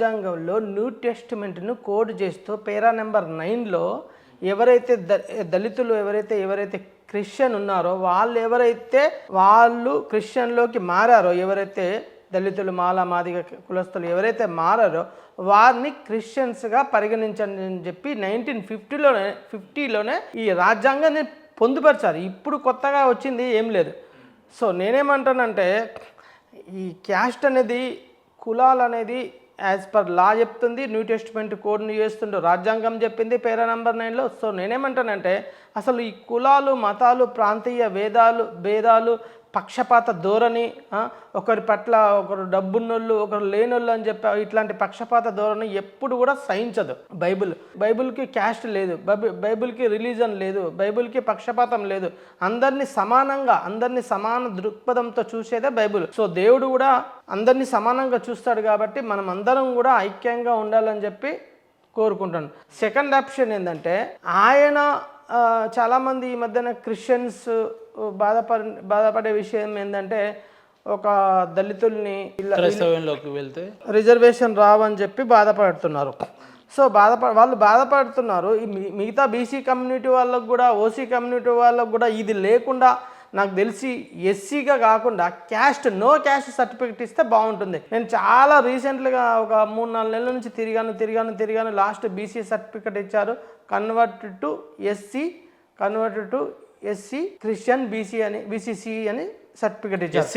రాజ్యాంగంలో new టెస్టిమెంట్ను code చేస్తూ para number 9లో ఎవరైతే దళితులు ఎవరైతే క్రిస్టియన్ ఉన్నారో వాళ్ళు క్రిస్టియన్లోకి మారారో, ఎవరైతే దళితులు మాల మాదిగ కులస్తులు ఎవరైతే మారారో వారిని క్రిస్టియన్స్గా పరిగణించండి అని చెప్పి 1950లోనే ఈ రాజ్యాంగాన్ని పొందుపరిచారు. ఇప్పుడు కొత్తగా వచ్చింది ఏం లేదు. సో నేనేమంటానంటే ఈ క్యాస్ట్ అనేది, కులాలు అనేది యాజ్ పర్ లా చెప్తుంది, న్యూ టెస్టిమెంట్ కోడ్ని చేస్తుండో రాజ్యాంగం చెప్పింది పేరా నెంబర్ 9లో. సో నేనేమంటానంటే అసలు ఈ కులాలు, మతాలు, ప్రాంతీయ భేదాలు, పక్షపాత ధోరణి, ఒకరి పట్ల ఒకరు డబ్బున్నోళ్ళు ఒకరు లేనోళ్ళు అని చెప్పి ఇట్లాంటి పక్షపాత ధోరణి ఎప్పుడు కూడా సహించదు. బైబిల్కి క్యాస్ట్ లేదు, బైబిల్కి రిలీజన్ లేదు, బైబిల్కి పక్షపాతం లేదు. అందరినీ సమాన దృక్పథంతో చూసేదే బైబిల్. సో దేవుడు కూడా అందరినీ సమానంగా చూస్తాడు కాబట్టి మనం అందరం కూడా ఐక్యంగా ఉండాలని చెప్పి కోరుకుంటాను. సెకండ్ ఆప్షన్ ఏంటంటే ఆయన చాలామంది ఈ మధ్యన క్రిస్టియన్స్ బాధపడే విషయం ఏంటంటే ఒక దళితుల్ని క్రైస్తవంలోకి వెళ్తే రిజర్వేషన్ రావని చెప్పి బాధపడుతున్నారు. సో వాళ్ళు బాధపడుతున్నారు. మిగతా బీసీ కమ్యూనిటీ వాళ్ళకు కూడా, ఓసీ కమ్యూనిటీ వాళ్ళకు కూడా ఇది లేకుండా నాకు తెలిసి ఎస్సీగా కాకుండా నో క్యాస్ట్ సర్టిఫికెట్ ఇస్తే బాగుంటుంది. నేను చాలా రీసెంట్గా ఒక 3-4 నెలల నుంచి తిరిగాను. లాస్ట్ బీసీ సర్టిఫికెట్ ఇచ్చారు, convert to SC Christian BCC అని సర్టిఫికెట్ ఇచ్చారు.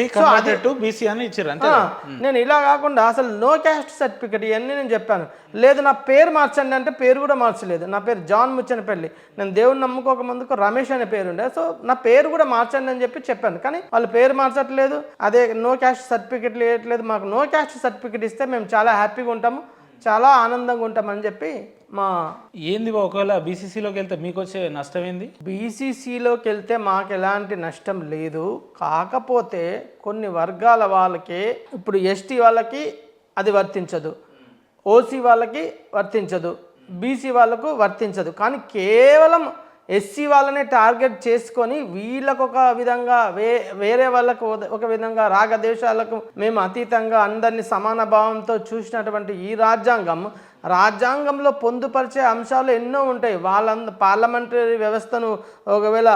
నేను ఇలా కాకుండా అసలు నో క్యాస్ట్ సర్టిఫికెట్ ఇవన్నీ నేను చెప్పాను. లేదు నా పేరు మార్చండి అంటే పేరు కూడా మార్చలేదు. నా పేరు జాన్ ముచ్చనపల్లి, నేను దేవుని నమ్ముకోక ముందుకు రమేష్ అనే పేరు ఉండే. సో నా పేరు కూడా మార్చండి అని చెప్పి చెప్పాను. కానీ వాళ్ళు పేరు మార్చట్లేదు, అదే నో క్యాస్ట్ సర్టిఫికెట్ ఇవ్వట్లేదు. మాకు నో క్యాస్ట్ సర్టిఫికెట్ ఇస్తే మేము చాలా హ్యాపీగా ఉంటాము, చాలా ఆనందంగా ఉంటామని చెప్పి ఏంది. ఒకవేళ బీసీసీలోకి వెళ్తే మీకు వచ్చే నష్టం ఏంది? బీసీసీలోకి వెళ్తే మాకు ఎలాంటి నష్టం లేదు. కాకపోతే కొన్ని వర్గాల వాళ్ళకి, ఇప్పుడు ఎస్టీ వాళ్ళకి అది వర్తించదు, ఓసీ వాళ్ళకి వర్తించదు, బీసీ వాళ్ళకు వర్తించదు. కానీ కేవలం ఎస్సీ వాళ్ళని టార్గెట్ చేసుకొని వీళ్ళకు ఒక విధంగా వేరే వాళ్ళకు ఒక విధంగా రాగద్వేషాలకు మేము అతీతంగా అందరినీ సమాన భావంతో చూసినటువంటి ఈ రాజ్యాంగంలో పొందుపరిచే అంశాలు ఎన్నో ఉంటాయి. పార్లమెంటరీ వ్యవస్థను ఒకవేళ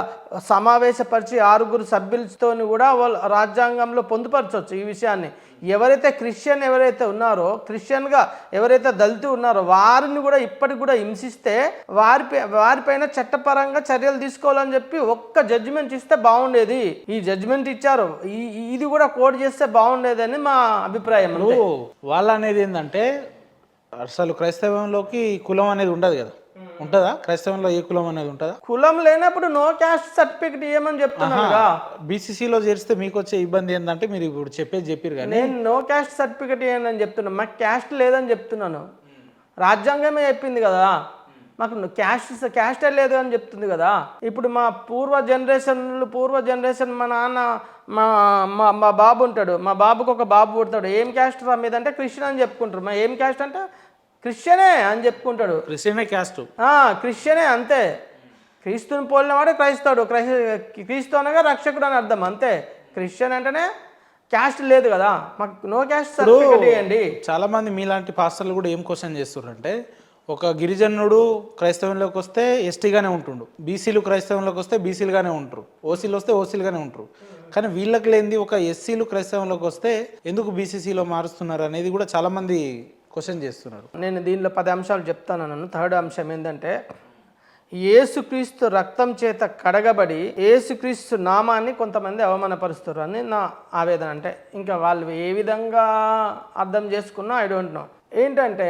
సమావేశపరిచి 6 సభ్యులతో కూడా వాళ్ళు రాజ్యాంగంలో పొందుపరచవచ్చు ఈ విషయాన్ని. ఎవరైతే క్రిస్టియన్గా ఎవరైతే దళితులు ఉన్నారో వారిని కూడా ఇప్పటికి కూడా హింసిస్తే వారిపైన చట్టపరంగా చర్యలు తీసుకోవాలని చెప్పి ఒక్క జడ్జిమెంట్ ఇస్తే బాగుండేది. ఈ జడ్జిమెంట్ ఇచ్చారు, ఇది కూడా కోడ్ చేస్తే బాగుండేదని మా అభిప్రాయం. వాళ్ళ అనేది ఏంటంటే అసలు క్రైస్తవంలోకి కులం అనేది ఉండదు కదా, ఉంటుందా? క్రైస్తవంలో ఏ కులం అనేది ఉంటుందా? కులం లేనప్పుడు నో క్యాస్ట్ సర్టిఫికెట్ ఇవ్వమని చెప్తున్నా. బీసీసీలో చేరిస్తే మీకు వచ్చే ఇబ్బంది ఏంటంటే మీరు ఇప్పుడు చెప్పారు కానీ నేను నో క్యాస్ట్ సర్టిఫికెట్ ఇవ్వని చెప్తున్నా, మాకు క్యాస్ట్ లేదని చెప్తున్నాను. రాజ్యాంగమే చెప్పింది కదా మాకు క్యాస్టే లేదు అని చెప్తుంది కదా. ఇప్పుడు మా పూర్వ జనరేషన్ మా నాన్న మా బాబు ఉంటాడు, మా బాబుకు ఒక బాబు పుడతాడు, ఏం క్యాస్ట్ రా మీదంటే క్రిస్టియన్ అని చెప్పుకుంటారు. ఏం క్యాస్ట్ అంటే క్రిస్టియనే అని చెప్పుకుంటాడు. క్రిస్టియనే అంతే. క్రీస్తుని పోలినవాడే క్రైస్తవుడు, క్రీస్తు అనగా రక్షకుడు అని అర్థం అంతే. క్రిస్టియన్ అంటేనే క్యాస్ట్ లేదు కదా, మాకు నో క్యాస్ట్ సర్టిఫికెట్ ఇవ్వండి. చాలా మంది మీలాంటి పాస్టర్లు కూడా ఏం క్వశ్చన్ చేస్తున్నారంటే ఒక గిరిజనుడు క్రైస్తవంలోకి వస్తే ఎస్టీగానే ఉంటుండు, బీసీలు క్రైస్తవంలోకి వస్తే బీసీలుగానే ఉంటారు, ఓసీలు వస్తే ఓసీలుగానే ఉంటారు. కానీ వీళ్ళకి లేనిది ఒక ఎస్సీలు క్రైస్తవంలోకి వస్తే ఎందుకు బీసీసీలో మారుస్తున్నారు అనేది కూడా చాలామంది క్వశ్చన్ చేస్తున్నారు. నేను దీనిలో 10 అంశాలు చెప్తాను. థర్డ్ అంశం ఏంటంటే యేసుక్రీస్తు రక్తం చేత కడగబడి యేసుక్రీస్తు నామాన్ని కొంతమంది అవమానపరుస్తారు అని నా ఆవేదన. అంటే ఇంకా వాళ్ళు ఏ విధంగా అర్థం చేసుకున్నా ఐ డోంట్ నో. ఏంటంటే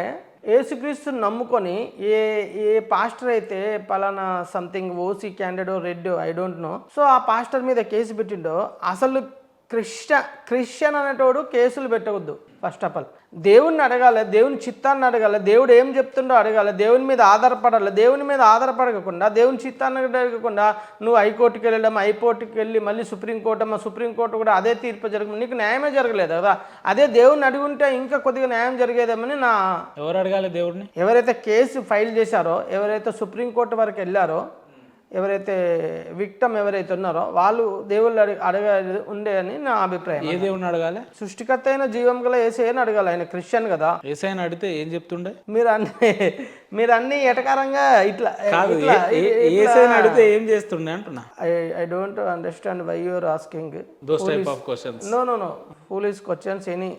యేసుక్రీస్తుని నమ్ముకొని ఏ పాస్టర్ అయితే పలానా something OC candidate red I don't know, so ఆ పాస్టర్ మీద కేసు పెట్టిండో, అసలు క్రిస్టియన్ అనేటోడు కేసులు పెట్టవద్దు. ఫస్ట్ ఆఫ్ ఆల్ దేవుణ్ణి అడగాలి, దేవుని చిత్తాన్ని అడగాలి, దేవుడు ఏం చెప్తుండో అడగాలి, దేవుని మీద ఆధారపడాలి. దేవుని మీద ఆధారపడకుండా దేవుని చిత్తాన్ని అడగకుండా నువ్వు హైకోర్టుకి వెళ్ళడం, హైకోర్టుకి వెళ్ళి మళ్ళీ సుప్రీంకోర్టు కూడా అదే తీర్పు జరగదు, నీకు న్యాయమే జరగలేదు కదా. అదే దేవుణ్ణి అడుగుంటే ఇంకా కొద్దిగా న్యాయం జరిగేదేమని ఎవరు అడగాలి దేవుడిని? ఎవరైతే కేసు ఫైల్ చేశారో, ఎవరైతే సుప్రీంకోర్టు వరకు వెళ్ళారో ఎవరైతే విక్టమ్ ఎవరైతే ఉన్నారో వాళ్ళు దేవుళ్ళు అడగ ఉండే అని నా అభిప్రాయం. ఏ దేవుడిని అడగాలి? సృష్టికర్త అయిన జీవం గల యేసయ్యని అడగాలి. ఆయన క్రిస్టియన్ కదా. ఏసైని అడిగితే ఏం చెప్తుండే? మీరు అన్ని ఎటకారంగా ఇట్లా ఏసైని అడిగితే ఏం చేస్తుండే అంటున్నా. I don't understand why you are asking those type of questions. No foolish questions any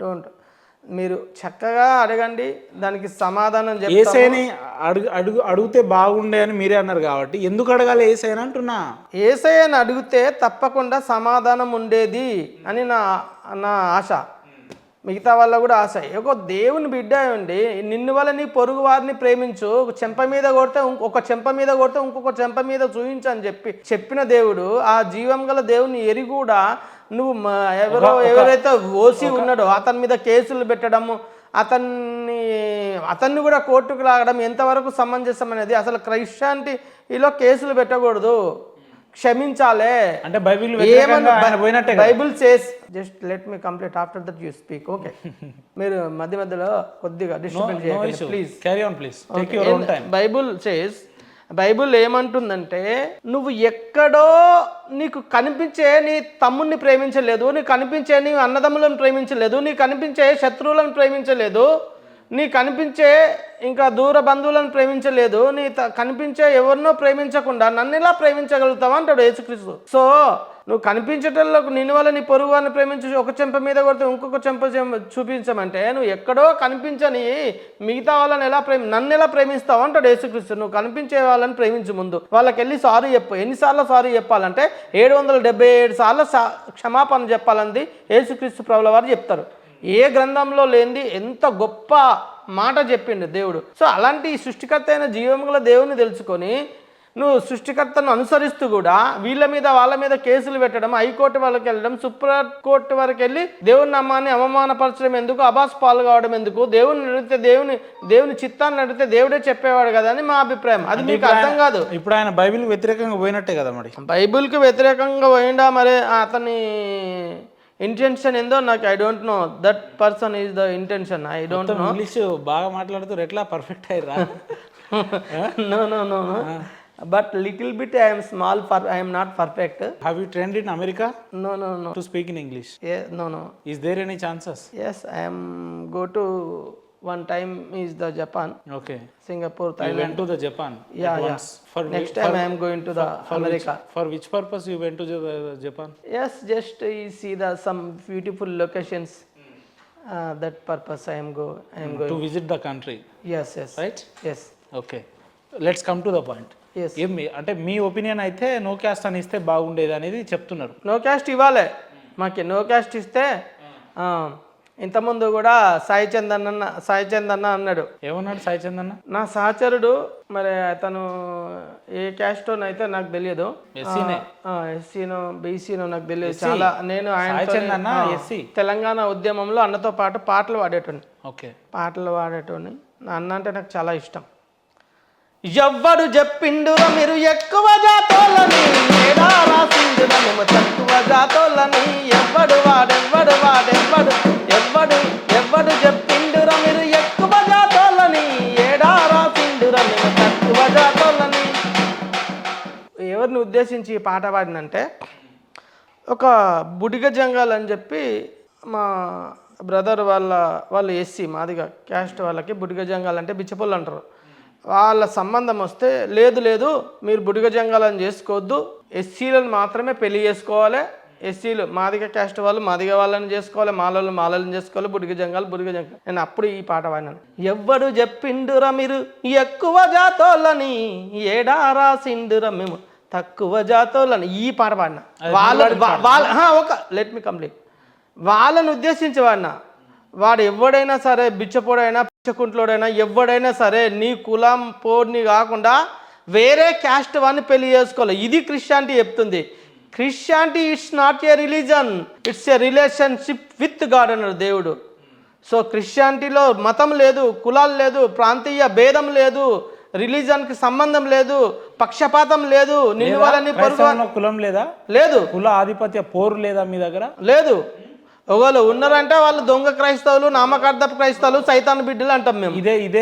don't. మీరు చక్కగా అడగండి, దానికి సమాధానం చెప్తాను. ఏసైని అడిగితే బాగుండే అని మీరే అన్నారు కాబట్టి ఎందుకు అడగాలి ఏసైని అంటున్నా. ఏసయ్యని అడిగితే తప్పకుండా సమాధానం ఉండేది అని నా ఆశ, మిగతా వాళ్ళ కూడా ఆశ. ఒక దేవుని బిడ్డ అండి, నిన్ను వల్ల నీ పొరుగు వారిని ప్రేమించు, ఒక చెంప మీద కొడితే ఒక చెంప మీద కొడితే ఇంకొక చెంప మీద చూయించు అని చెప్పిన దేవుడు, ఆ జీవం గల దేవుని ఎరి కూడా నువ్వు ఎవరైతే ఓసి ఉన్నాడో అతని మీద కేసులు పెట్టడము, అతన్ని కూడా కోర్టుకు లాగడం ఎంతవరకు సమంజసం అనేది. అసలు క్రైస్టియానిటీలో కేసులు పెట్టకూడదు, క్షమించాలే. అంటే Bible says, just let me complete, after that you speak. Okay, మీరు మధ్యలో కొద్దిగా డిస్టర్బెన్స్ చేయండి please. Carry on please, take your own time. Bible ఏమంటుందంటే, నువ్వు ఎక్కడో నీకు కనిపించే నీ తమ్ముడిని ప్రేమించలేదు, నీకు కనిపించే నీ అన్నదమ్ములను ప్రేమించలేదు, నీకు కనిపించే శత్రువులను ప్రేమించలేదు, నీ కనిపించే ఇంకా దూర బంధువులను ప్రేమించలేదు, నీ కనిపించే ఎవరినో ప్రేమించకుండా నన్ను ఎలా ప్రేమించగలుగుతావు అంటాడు యేసుక్రీస్తు. సో నువ్వు కనిపించేటోళ్ళకు నిన్ను వల్ల నీ పొరుగు వారిని ప్రేమించి ఒక చెంప మీద కొడితే ఇంకొక చెంప చూపించమంటే, నువ్వు ఎక్కడో కనిపించని మిగతా వాళ్ళని నన్ను ఎలా ప్రేమిస్తావు అంటాడు యేసుక్రీస్తు. నువ్వు కనిపించే వాళ్ళని ప్రేమించు, ముందు వాళ్ళకి వెళ్ళి సారీ చెప్పు. ఎన్నిసార్లు సారీ చెప్పాలంటే 777 సార్లు క్షమాపణ చెప్పాలని యేసుక్రీస్తు ప్రభుల వారు చెప్తారు. ఏ గ్రంథంలో లేనిది ఎంత గొప్ప మాట చెప్పిండు దేవుడు. సో అలాంటి సృష్టికర్త అయిన జీవం గల దేవుని తెలుసుకొని నువ్వు సృష్టికర్తను అనుసరిస్తూ కూడా వాళ్ళ మీద కేసులు పెట్టడం, హైకోర్టు వాళ్ళకి వెళ్ళడం, సుప్రీం కోర్టు వరకు వెళ్ళి దేవుని నామాన్ని అవమానపరచడం ఎందుకు, అబాస్ పాలు కావడం ఎందుకు? దేవుని అడిగితే దేవుని చిత్తాన్ని అడిగితే దేవుడే చెప్పేవాడు కదా అని మా అభిప్రాయం. అది మీకు అర్థం కాదు. ఇప్పుడు ఆయన బైబిల్కి వ్యతిరేకంగా పోయినట్టే కదా మరి. బైబిల్కి వ్యతిరేకంగా పోయిండా మరి? అతని ఇంటెన్షన్ ఏందో నాకు I don't know. That person is the intention, I don't know. English బాగా మాట్లాడుతారు, ఎట్లా పర్ఫెక్ట్ అయ్యారా? No. But little bit I am small, I am not perfect. Have you trained in America? No. To speak in English? Yeah, no. Is there any chances? Yes, I am go to one time is the Japan. Okay. Singapore, Thailand. You went to the Japan? Yeah. For next time I am going to the America. For which purpose you went to Japan? Yes, just to see some beautiful locations. That purpose I am going. To visit the country. Yes. Right? Yes. Okay. Let's come to the point. Yes. అంటే మీ opinion అయితే no caste అని ఇస్తే బాగుండేది అనేది చెప్తున్నారు. No caste ఇవ్వాలి మాకు. No caste ఇస్తే ఇంతకుముందు కూడా సాయి చంద్ అన్న అన్నాడు. ఏమన్నాడు సాయి చంద్ అన్న? నా సహచరుడు, మరి అతను ఏ క్యాస్టోనైతే నాకు తెలియదు, ఎస్సీనో బీసీనో నాకు తెలియదు చాలా. నేను ఆయన తెలంగాణ ఉద్యమంలో అన్నతో పాటు పాటలు పాడేటోని. ఓకే, పాటలు పాడేటోని. నా అన్న అంటే నాకు చాలా ఇష్టం. ఎవ్వడు చెప్పిండురా మీరు ఎక్కువ జాతోళ్ళని, ఏడా రాసిండురా మేము తక్కువ జాతోళ్ళని. ఎవ్వడు చెప్పిండురా మీరు ఎక్కువ జాతోళ్ళని, ఏడా రాసిండురా మేము తక్కువ జాతోళ్ళని. ఎవరిని ఉద్దేశించి ఈ పాట పాడినంటే, ఒక బుడిగ జంగాల్ అని చెప్పి మా బ్రదర్ వాళ్ళు ఎస్సీ, మాదిగా క్యాస్ట్ వాళ్ళకి బుడిగ జంగాల్ అంటే బిచ్చపొల్లు అంటారు. వాళ్ళ సంబంధం వస్తే లేదు మీరు బుడిగ జంగాలని చేసుకోవద్దు, ఎస్సీలను మాత్రమే పెళ్లి చేసుకోవాలి, ఎస్సీలు మాదిగ క్యాస్ట్ వాళ్ళు మాదిగ వాళ్ళని చేసుకోవాలి, మాలలను చేసుకోవాలి, బుడిగ జంగాలు. నేను అప్పుడు ఈ పాట పాడినాను. ఎవ్వడు చెప్పిండురా మీరు ఎక్కువ జాతోళ్ళని, ఏడా రాసిండురా మేము తక్కువ జాతోళ్ళని. ఈ పాట పాడిన లెట్ మీ కంప్లీట్. వాళ్ళని ఉద్దేశించి వాడినా. వాడు ఎవడైనా సరే, బిచ్చపోడైనా పిచ్చకుంట్లోడైనా ఎవడైనా సరే, నీ కులం పోడిని కాకుండా వేరే క్యాస్ట్ వాడిని పెళ్లి చేసుకోవాలి. ఇది క్రిస్టియానిటీ చెప్తుంది. Christianity it's not a religion, it's a relationship with God అన్నాడు దేవుడు. సో క్రిస్టియానిటీలో మతం లేదు, కులాలు లేదు, ప్రాంతీయ భేదం లేదు, రిలీజన్కి సంబంధం లేదు, పక్షపాతం లేదు. నిన్ను వాళ్ళని కులం లేదా? లేదు. కుల ఆధిపత్య పోరు లేదా మీ దగ్గర? లేదు. ఒకవేళ ఉన్నారంటే వాళ్ళు దొంగ క్రైస్తవులు, నామకార్థపు క్రైస్తవులు, సైతాన్ బిడ్డలు అంటాం మేము. ఇదే